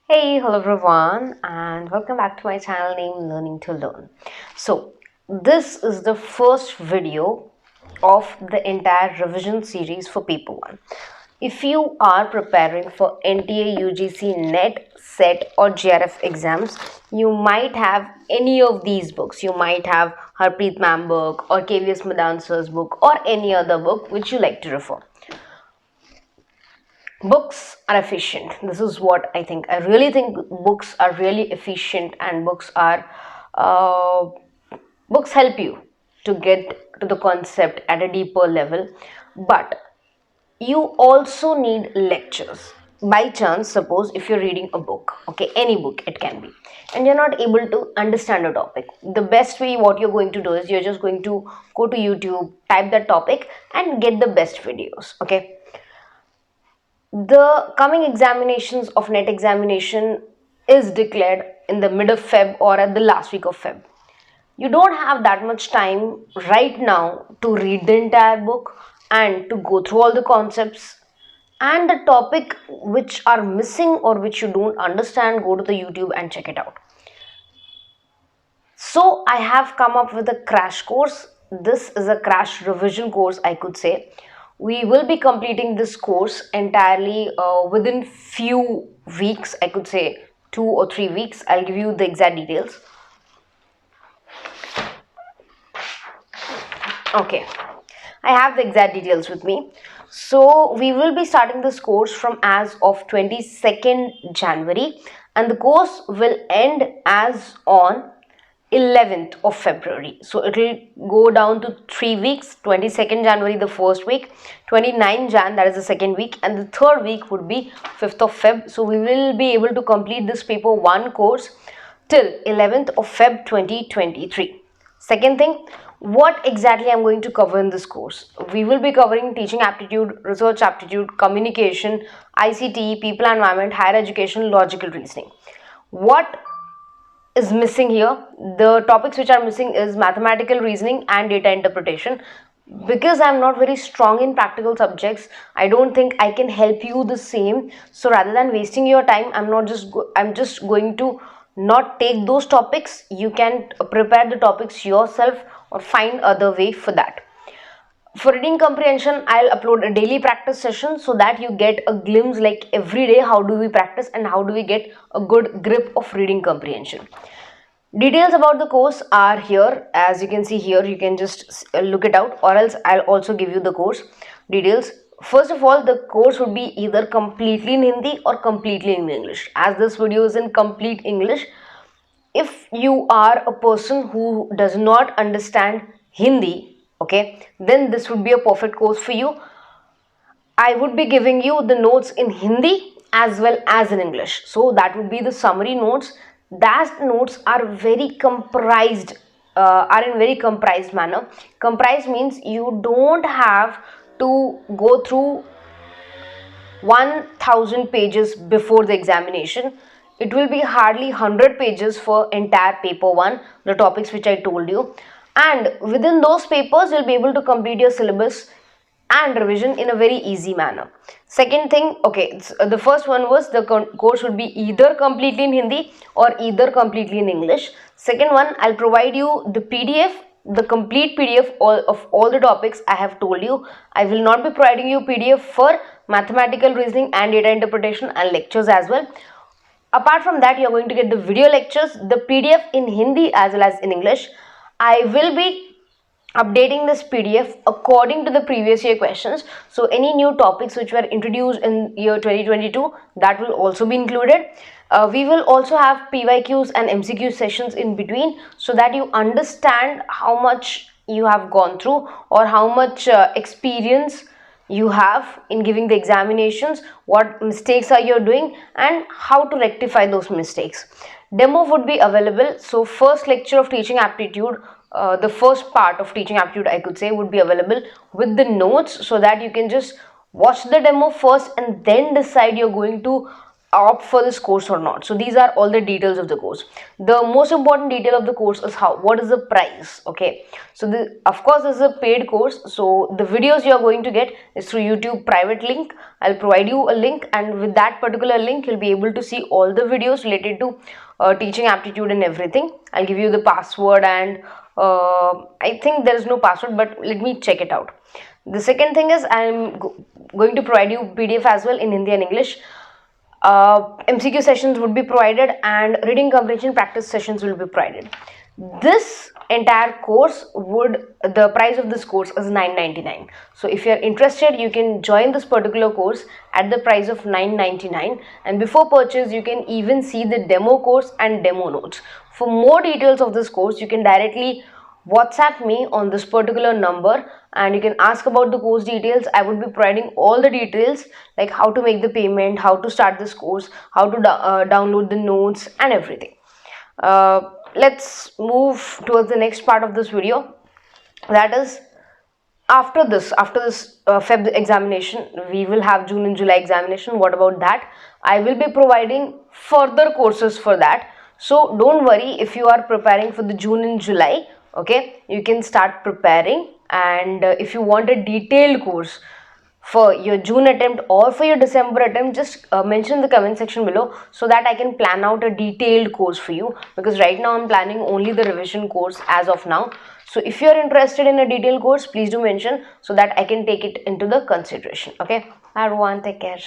Hey, hello everyone, and welcome back to my channel named Learning to Learn. So, this is the first video of the entire revision series for paper 1. If you are preparing for NTA UGC NET, SET, or GRF exams, you might have any of these books. You might have Harpreet Ma'am book or KVS Madan sir's book or any other book which you like to refer. Books are efficient. This is what I think. I really think books are really efficient, and uh, books help you to get to the concept at a deeper level. But you also need lectures. By chance, suppose if you're reading a book, okay, any book it can be, and you're not able to understand a topic, the best way what you're going to do is you're just going to go to YouTube, type that topic, and get the best videos. Okay, the coming examinations of NET examination is declared in the mid of Feb or at the last week of Feb. You don't have that much time right now to read the entire book and to go through all the concepts and the topic which are missing or which you don't understand. Go to the YouTube and check it out. So I have come up with a crash course. This is a crash revision course, I could say. We will be completing this course entirely within few weeks, I could say 2 or 3 weeks. I'll give you the exact details. Okay, I have the exact details with me. So we will be starting this course from as of 22nd January, and the course will end as on 11th of February. So it will go down to 3 weeks. 22nd January the first week, 29 Jan that is the second week, and the third week would be 5th of Feb. So we will be able to complete this paper 1 course till 11th of Feb 2023. Second thing, what exactly I'm going to cover in this course? We will be covering teaching aptitude, research aptitude, communication, ICT, people and environment, higher education, logical reasoning. What is missing here? The topics which are missing is mathematical reasoning and data interpretation. Because I'm not very strong in practical subjects, I don't think I can help you the same. So rather than wasting your time, I'm just going to not take those topics. You can prepare the topics yourself or find other way for that. For reading comprehension, I'll upload a daily practice session so that you get a glimpse like every day how do we practice and how do we get a good grip of reading comprehension. Details about the course are here. As you can see here, you can just look it out, or else I'll also give you the course details. First of all, the course would be either completely in Hindi or completely in English. As this video is in complete English, if you are a person who does not understand Hindi, okay, then this would be a perfect course for you. I would be giving you the notes in Hindi as well as in English. So that would be the summary notes. That notes are very comprised, are in very comprised manner. Comprised means you don't have to go through 1000 pages before the examination. It will be hardly 100 pages for entire paper 1, the topics which I told you, and within those papers you'll be able to complete your syllabus and revision in a very easy manner. Second thing, okay, the first one was the course would be either completely in Hindi or either completely in English. Second one, I'll provide you the PDF, the complete PDF of all the topics I have told you. I will not be providing you PDF for mathematical reasoning and data interpretation and lectures as well. Apart from that, you're going to get the video lectures, the PDF in Hindi as well as in English. I will be updating this PDF according to the previous year questions. So any new topics which were introduced in year 2022, that will also be included. We will also have PYQs and MCQ sessions in between so that you understand how much you have gone through or how much experience you have in giving the examinations, what mistakes are you doing and how to rectify those mistakes. Demo would be available. So first lecture of teaching aptitude, the first part of teaching aptitude I could say would be available with the notes so that you can just watch the demo first and then decide you're going to opt for this course or not. So these are all the details of the course. The most important detail of the course is what is the price. Okay, so of course this is a paid course, so the videos you are going to get is through YouTube private link. I'll provide you a link, and with that particular link you'll be able to see all the videos related to teaching aptitude and everything. I'll give you the password, and I think there is no password, but let me check it out. The second thing is I'm going to provide you PDF as well in Hindi and English. MCQ sessions would be provided, and reading comprehension practice sessions will be provided. This entire course the price of this course is 999. So if you are interested, you can join this particular course at the price of 999, and before purchase you can even see the demo course and demo notes. For more details of this course, you can directly WhatsApp me on this particular number, and you can ask about the course details. I would be providing all the details, like how to make the payment, how to start this course, how to download the notes and everything. Let's move towards the next part of this video. That is, after this Feb examination, we will have June and July examination. What about that? I will be providing further courses for that. So don't worry if you are preparing for the June and July. Okay, you can start preparing, and if you want a detailed course for your June attempt or for your December attempt, just mention in the comment section below, so that I can plan out a detailed course for you, because right now I'm planning only the revision course as of now. So if you are interested in a detailed course, please do mention, so that I can take it into the consideration. Okay, everyone, take care.